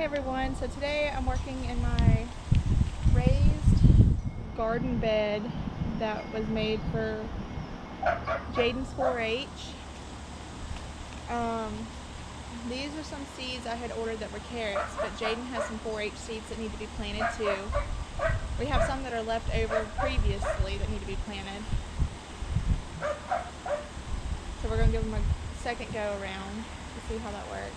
Hi everyone, so today I'm working in my raised garden bed that was made for Jaden's 4-H. These are some seeds I had ordered that were carrots, but Jaden has some 4-H seeds that need to be planted too. We have some that are left over previously that need to be planted. So we're going to give them a second go around to see how that works.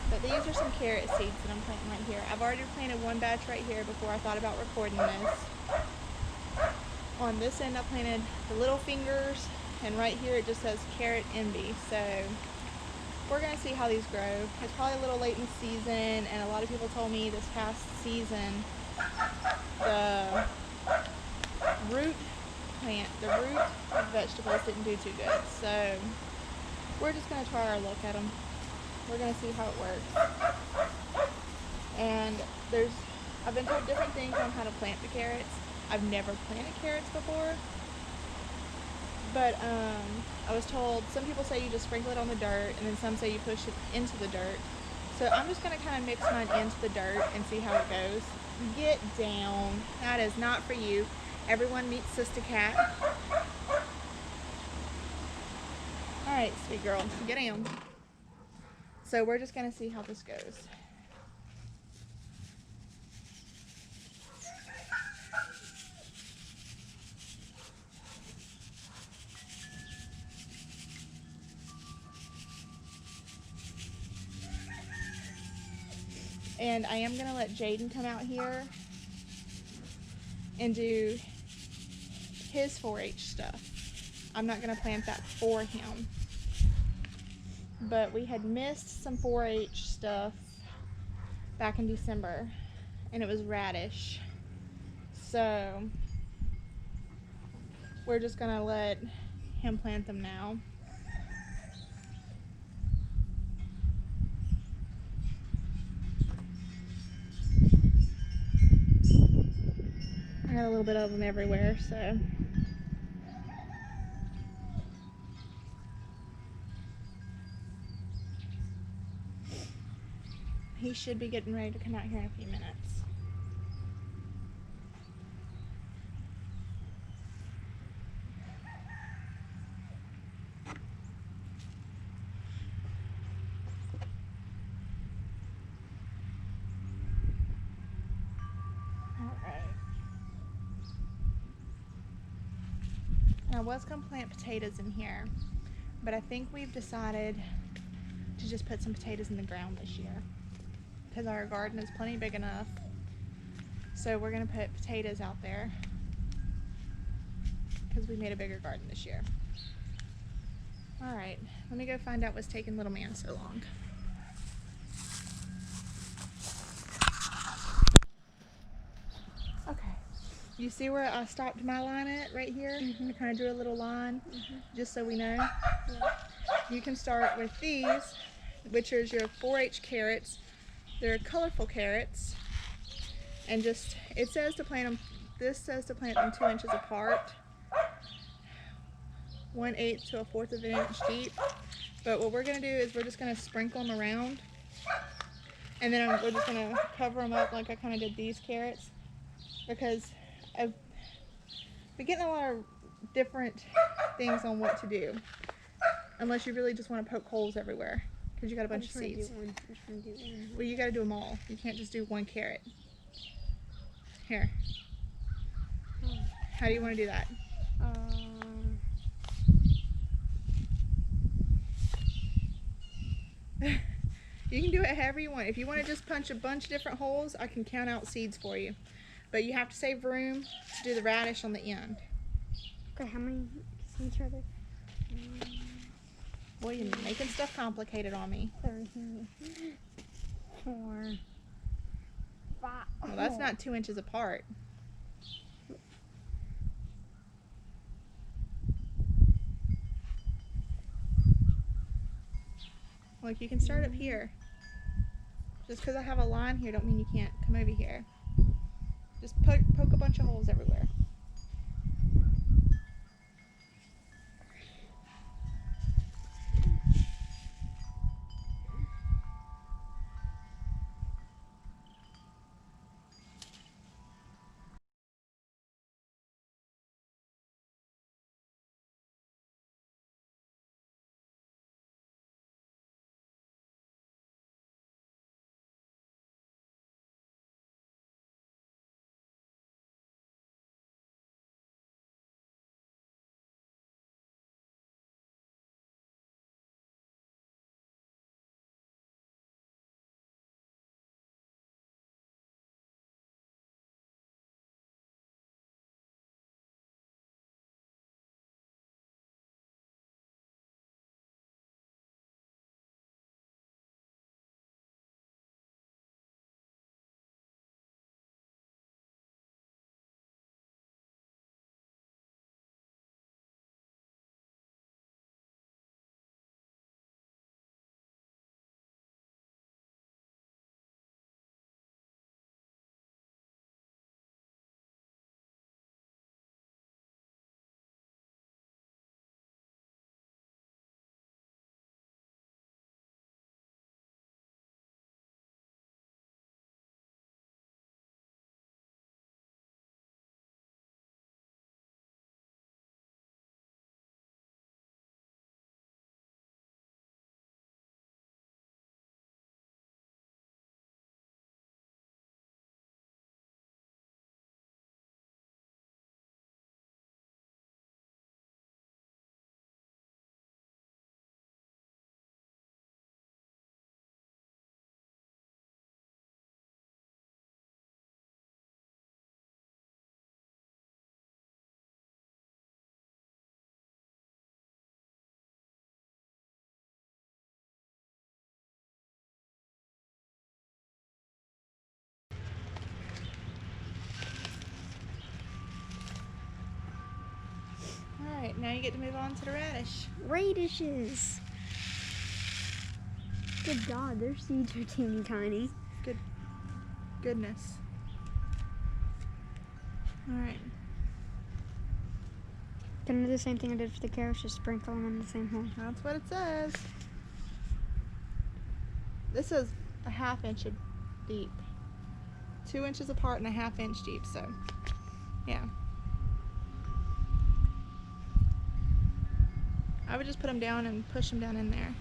But these are some carrot seeds that I'm planting right here. I've already planted one batch right here before I thought about recording this. On this end I planted the little fingers, and right here it just says carrot envy. So we're going to see how these grow. It's probably a little late in the season, and a lot of people told me this past season the root vegetables didn't do too good. So we're just going to try our luck at them. We're going to see how it works. And I've been told different things on how to plant the carrots. I've never planted carrots before. But I was told some people say you just sprinkle it on the dirt, and then some say you push it into the dirt. So I'm just going to kind of mix mine into the dirt and see how it goes. Get down. That is not for you. Everyone meets Sister Cat. Alright, sweet girl. Get down. So we're just going to see how this goes. And I am going to let Jaden come out here and do his 4-H stuff. I'm not going to plant that for him. But we had missed some 4-H stuff back in December, and it was radish. So we're just going to let him plant them now. I got a little bit of them everywhere, so. He should be getting ready to come out here in a few minutes. Alright. I was going to plant potatoes in here, but I think we've decided to just put some potatoes in the ground this year because our garden is plenty big enough. So we're going to put potatoes out there because we made a bigger garden this year. Alright, let me go find out what's taking little man so long. Okay, you see where I stopped my line at right here? I kind of drew a little line just so we know. Yeah. You can start with these, which is your 4-H carrots. They're colorful carrots, and just, it says to plant them, this says to plant them 2 inches apart, 1/8 to 1/4 of an inch deep. But what we're going to do is we're just going to sprinkle them around, and then we're just going to cover them up like I kind of did these carrots, because I've been getting a lot of different things on what to do, unless you really just want to poke holes everywhere. Because you got a bunch of seeds. Well, you got to do them all. You can't just do one carrot. Here. How do you want to do that? You can do it however you want. If you want to just punch a bunch of different holes, I can count out seeds for you. But you have to save room to do the radish on the end. Okay, how many seeds are there? Boy, you're making stuff complicated on me. 3, 4, 5. Well, that's not 2 inches apart. Look, you can start up here. Just because I have a line here don't mean you can't come over here. Just poke a bunch of holes everywhere. Alright, now you get to move on to the radish. Radishes. Good God, their seeds are teeny tiny. Goodness. Alright. Gonna do the same thing I did for the carrots, just sprinkle them in the same hole. That's what it says. This is a 1/2 inch deep. 2 inches apart and a 1/2 inch deep, so yeah. I would just put them down and push them down in there.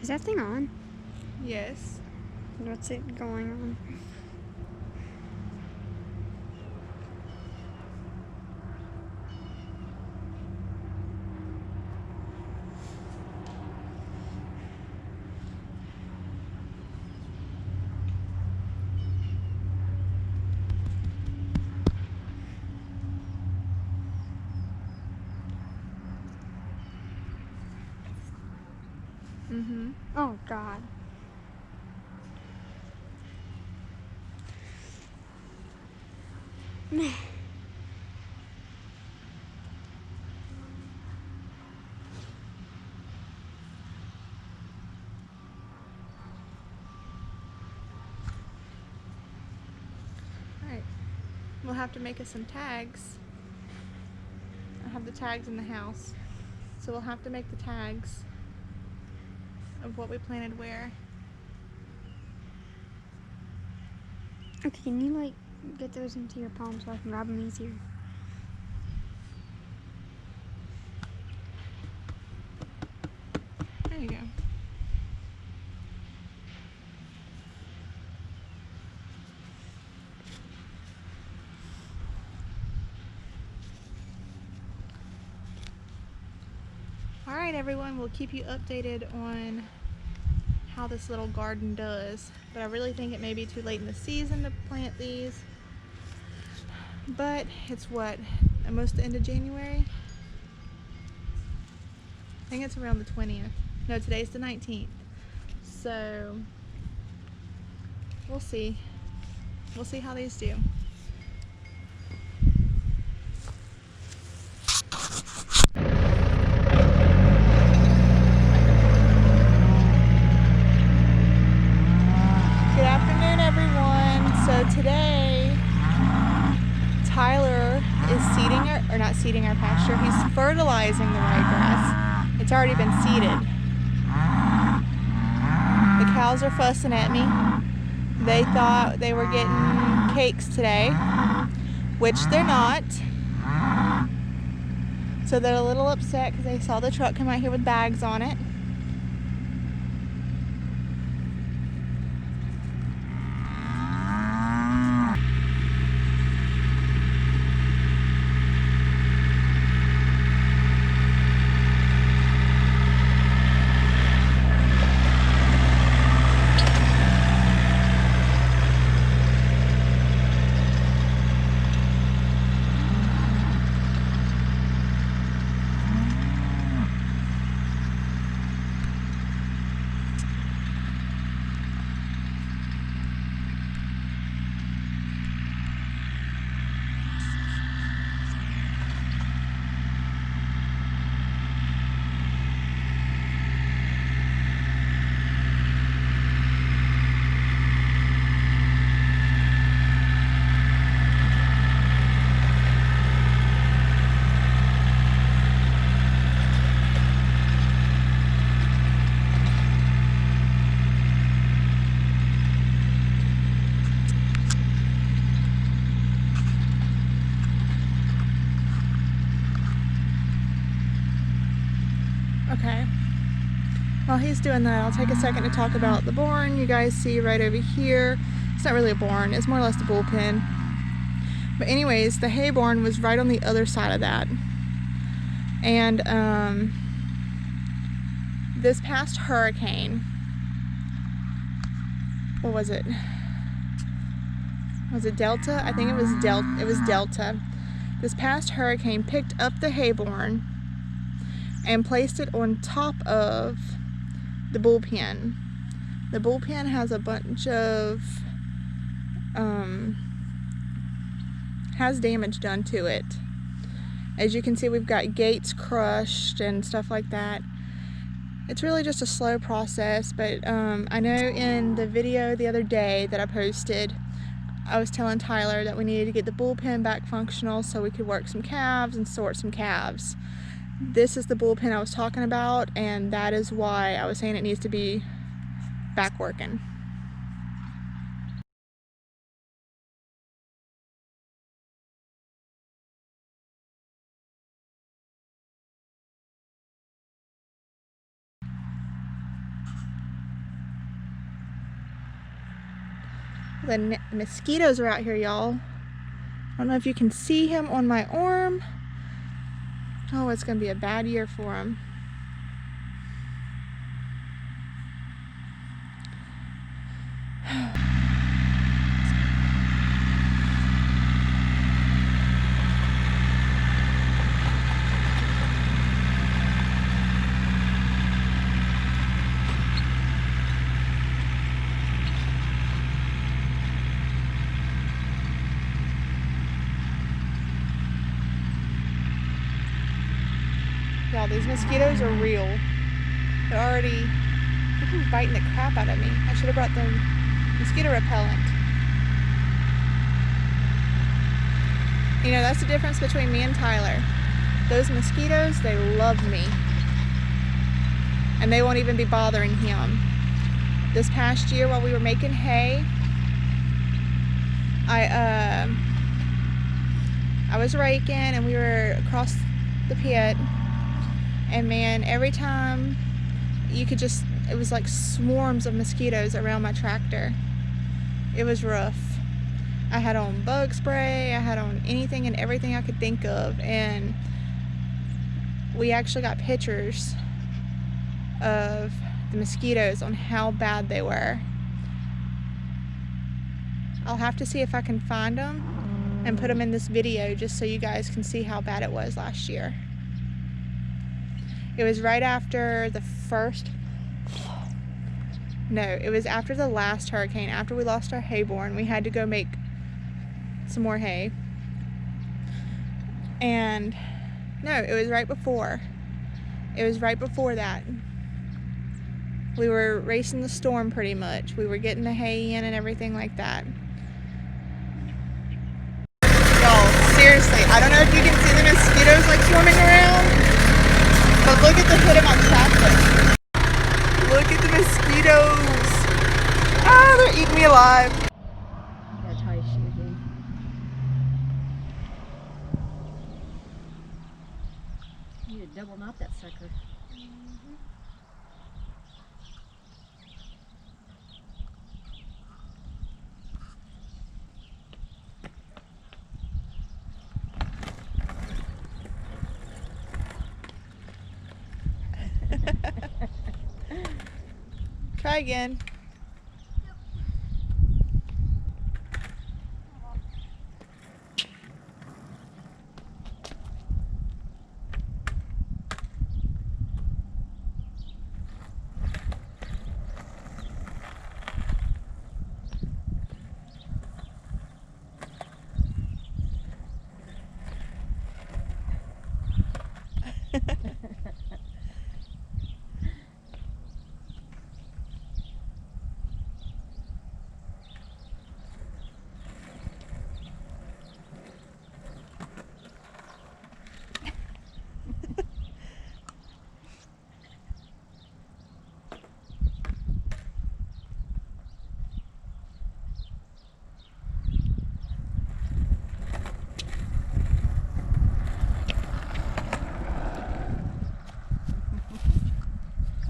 Is that thing on? Yes. What's it going on? Mm-hmm. Oh God. Alright. We'll have to make us some tags. I have the tags in the house. So we'll have to make the tags of what we planted where. Okay, can you like get those into your palm so I can grab them easier? There you go. Alright everyone, we'll keep you updated on how this little garden does. But I really think it may be too late in the season to plant these. But it's what? Almost the end of January? I think it's around the 20th. No, today's the 19th. So we'll see. We'll see how these do. Good afternoon, everyone. So today, Tyler is seeding or not seeding our pasture. He's fertilizing the ryegrass. It's already been seeded. The cows are fussing at me. They thought they were getting cakes today, which they're not. So they're a little upset because they saw the truck come out here with bags on it. Okay. While he's doing that, I'll take a second to talk about the barn. You guys see right over here. It's not really a barn. It's more or less the bullpen. But anyways, the hay barn was right on the other side of that. And this past hurricane, what was it? Was it Delta? I think it was Delta. This past hurricane picked up the hay barn and placed it on top of the bullpen. The bullpen has a bunch of has damage done to it. As you can see, we've got gates crushed and stuff like that. It's really just a slow process, but I know in the video the other day that I posted, I was telling Tyler that we needed to get the bullpen back functional so we could work some calves and sort some calves. This is the bullpen I was talking about, and that is why I was saying it needs to be back working. The mosquitoes are out here, y'all. I don't know if you can see him on my arm. Oh, it's gonna be a bad year for him. Y'all, these mosquitoes are real. They're already biting the crap out of me. I should have brought the mosquito repellent. You know, that's the difference between me and Tyler. Those mosquitoes, they love me. And they won't even be bothering him. This past year while we were making hay, I was raking and we were across the pit. And man, every time you could just, it was like swarms of mosquitoes around my tractor. It was rough. I had on bug spray, I had on anything and everything I could think of, and we actually got pictures of the mosquitoes on how bad they were. I'll have to see if I can find them and put them in this video just so you guys can see how bad it was last year. It was right after the first, no, it was after the last hurricane. After we lost our hay barn, we had to go make some more hay. And no, it was right before. It was right before that. We were racing the storm pretty much. We were getting the hay in and everything like that. Y'all, seriously, I don't know if you can see the mosquitoes like swarming around. But look at the hood of my tractor. Look at the mosquitoes. Ah, they're eating me alive. Gotta tie his shoes in. You need to double knot that sucker. Try again.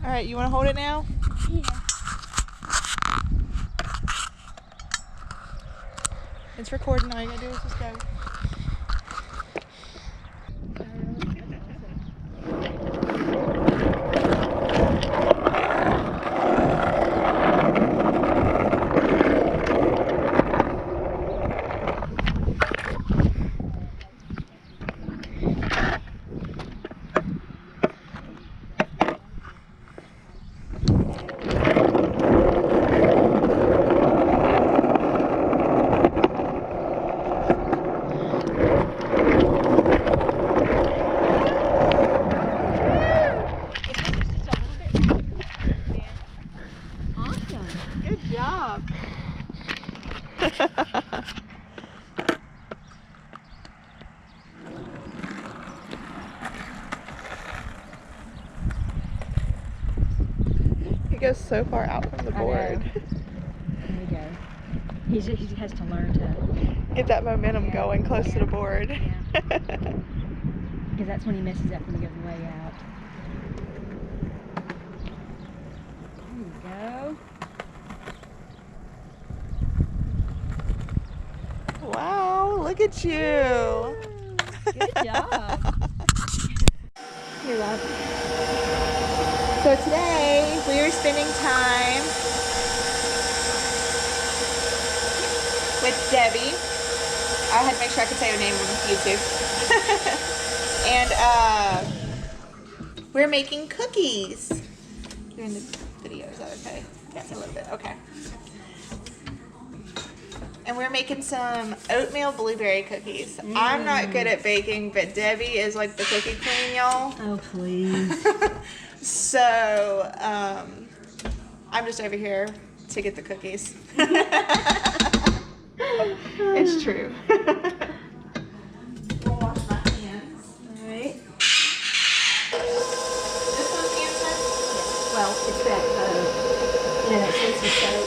All right, you want to hold it now? Yeah. It's recording. All you gotta do is just go. goes so far out from the I know. board. There you go. He has to learn to Get that momentum going close to the board. Yeah. Because that's when he messes up, when he goes way out. There you go. Wow, look at you. Good job. You're welcome. So today we are spending time with Debbie. I had to make sure I could say her name on YouTube. And we're making cookies. You're in the video, is that okay? Yes, a little bit, okay. And we're making some oatmeal blueberry cookies. I'm not good at baking, but Debbie is like the cookie queen, y'all. Oh, please. So, I'm just over here to get the cookies. It's true. We'll wash my hands. Alright. This one's hand soap? Well, it's that, that sensitive soap.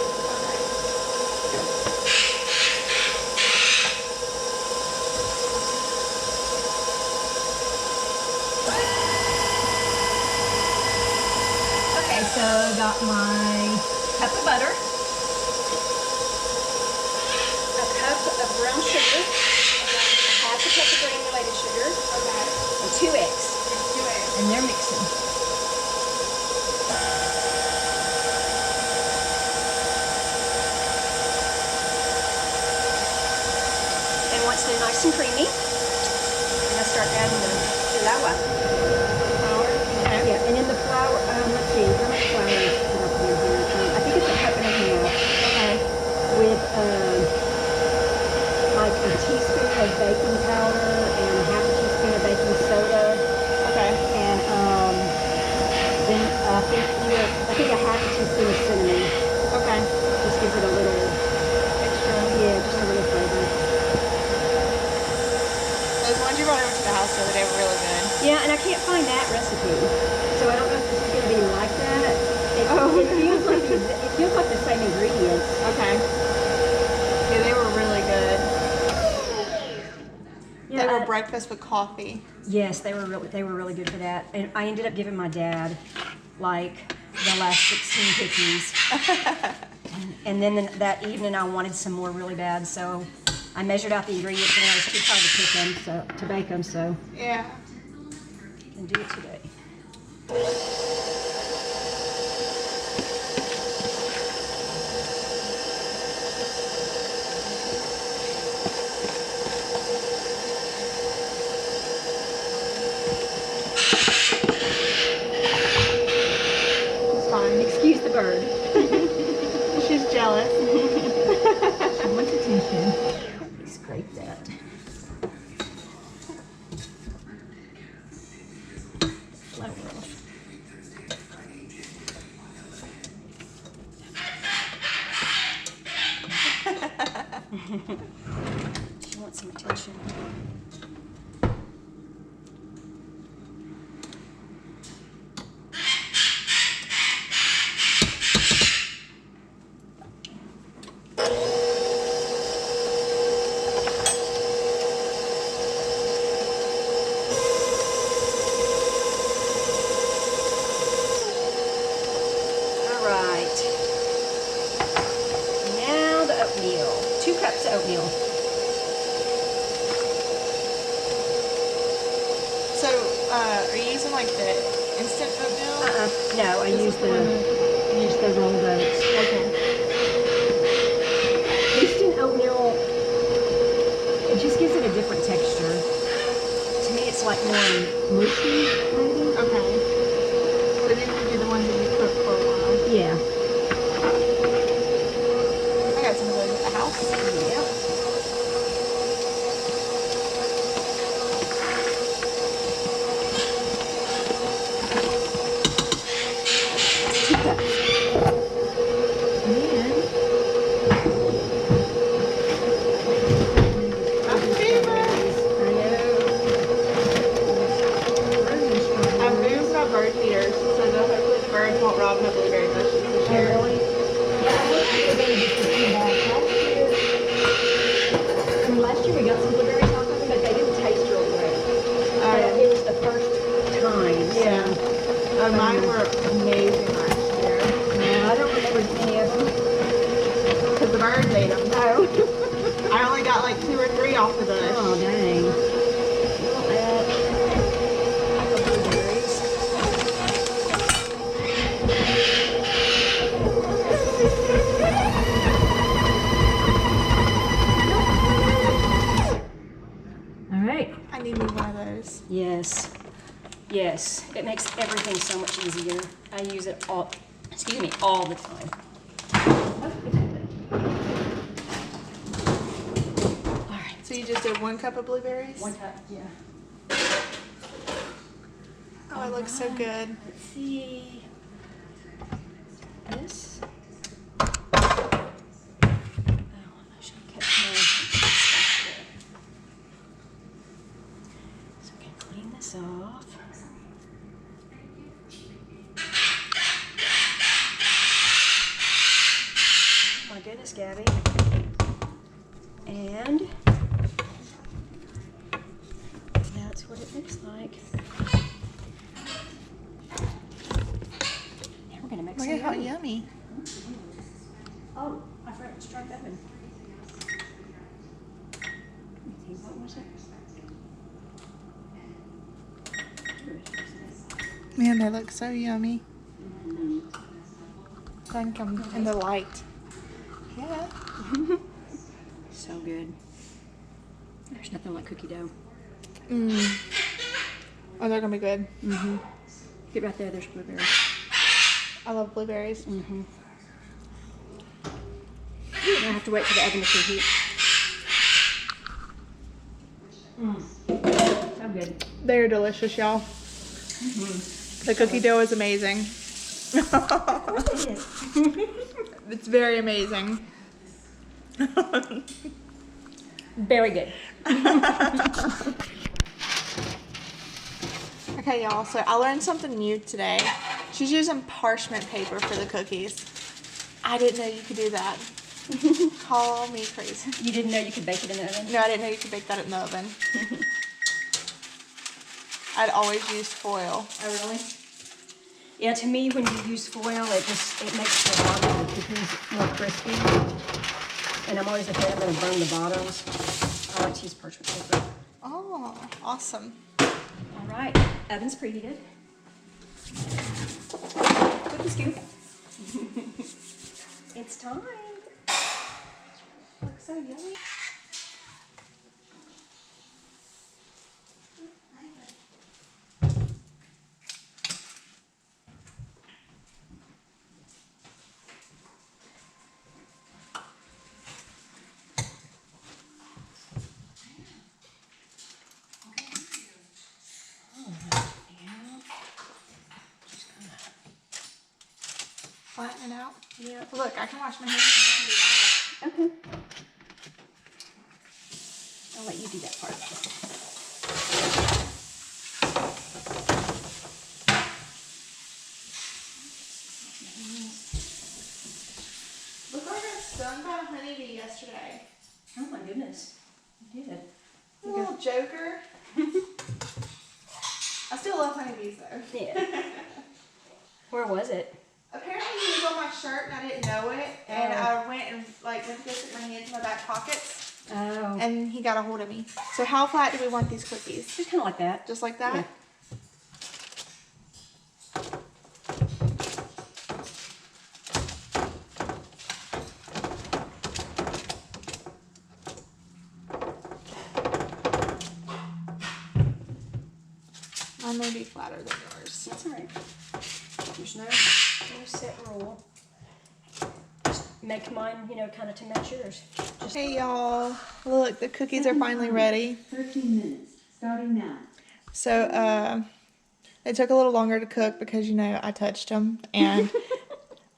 Okay, so I got my cup of butter, a cup of brown sugar, half a cup of granulated sugar, and 2 eggs. And they're mixing. And once they're nice and creamy, I'm going to start adding the flour. Flour? Okay. Yeah, and in the flour, let's see, how much flour is put up in here? I think it's a cup and a half. Okay. With like a teaspoon of baking powder and a half a teaspoon of baking soda. Okay. And then I think a half a teaspoon of cinnamon. Okay. Just gives it a little Extra. Yeah, just a little flavor. Those ones you brought over to the house the other day were really good. Yeah, and I can't find that recipe, so I don't know if this is going to be like that. It feels like the same ingredients. Okay. Yeah, they were really good. Yeah, They were breakfast with coffee. Yes, they were really good for that. And I ended up giving my dad like the last 16 cookies. And then that evening I wanted some more really bad, so I measured out the ingredients and I was too tired to cook them, to bake them, so Yeah. I can do it today. It's fine. Excuse the bird. She's jealous. She wants attention. Let me scrape that. Flour off. She wants some attention. Now the oatmeal. 2 cups of oatmeal. So, are you using like the instant oatmeal? No, I use the rolled oats. Okay. Instant oatmeal, it just gives it a different texture. To me, it's like more mushy, maybe. Okay. So these would be the ones that you cook for a while. Yeah. I got some of those at the house. Yep. Bird feeders, so hopefully the birds won't rob my blueberry bushes. All right. I need me one of those. Yes. Yes. It makes everything so much easier. I use it all, excuse me, all the time. All right. So you just did 1 cup of blueberries? 1 cup, yeah. Oh, it looks so good. Let's see. This. Oh, I should have kept my stuff there. So I can clean this off. My goodness, Gabby. And that's what it looks like. Now we're gonna make Look some at how yummy. yummy. Oh, I forgot to start the oven. Let me see, what was it? Man, they look so yummy. Then come in the light. Yeah. So good. There's nothing like cookie dough. Mmm. Oh, they're gonna be good. Mm-hmm. Get right there, there's blueberries. I love blueberries. Mm-hmm. I have to wait for the oven to preheat. So good. They are delicious, y'all. The cookie dough is amazing. It's very amazing. Very good. Okay, y'all, so I learned something new today. She's using parchment paper for the cookies. I didn't know you could do that. Call me crazy. You didn't know you could bake it in the oven? No, I didn't know you could bake that in the oven. I'd always used foil. Oh, really? Yeah, to me, when you use foil, it makes the bottom of the cookies more crispy. And I'm always afraid I'm going to burn the bottoms. I like to use parchment paper. Oh, awesome. All right, oven's preheated. Cookie scoop. It's time. Looks so yummy. Flatten it out. Yeah. Look, I can wash my hands and I can do that. Okay. I'll let you do that part. Look like I got stung by a honeybee yesterday. Oh my goodness. You did. You little joker. I still love honeybees though. Yeah. Where was it? Apparently he was on my shirt and I didn't know it. And I went and went to go stick my hands in my back pockets. Oh. And he got a hold of me. So how flat do we want these cookies? Just kind of like that. Just like that? Yeah. Mine may be flatter than yours. That's all right. There's no set rule. Just make mine, kind of to match yours. Just Hey y'all, look, the cookies are finally ready. 13 minutes, starting now. So, they took a little longer to cook because, I touched them and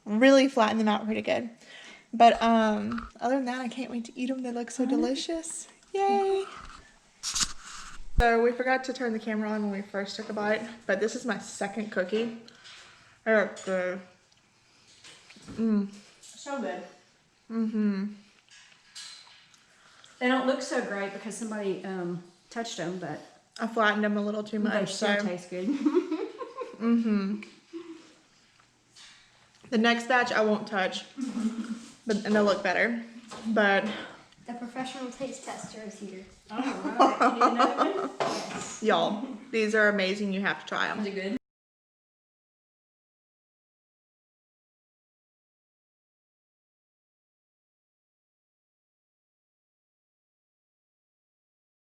really flattened them out pretty good. But, other than that, I can't wait to eat them. They look so delicious. Yay! So, we forgot to turn the camera on when we first took a bite, but this is my second cookie. They're good. so good. Mm-hmm. They don't look so great because somebody touched them, but I flattened them a little too they much, still so. taste good. Mm-hmm. The next batch I won't touch, and they'll look better. But The professional taste tester is here. All right. You need another one? y'all, these are amazing. You have to try them. Is it good?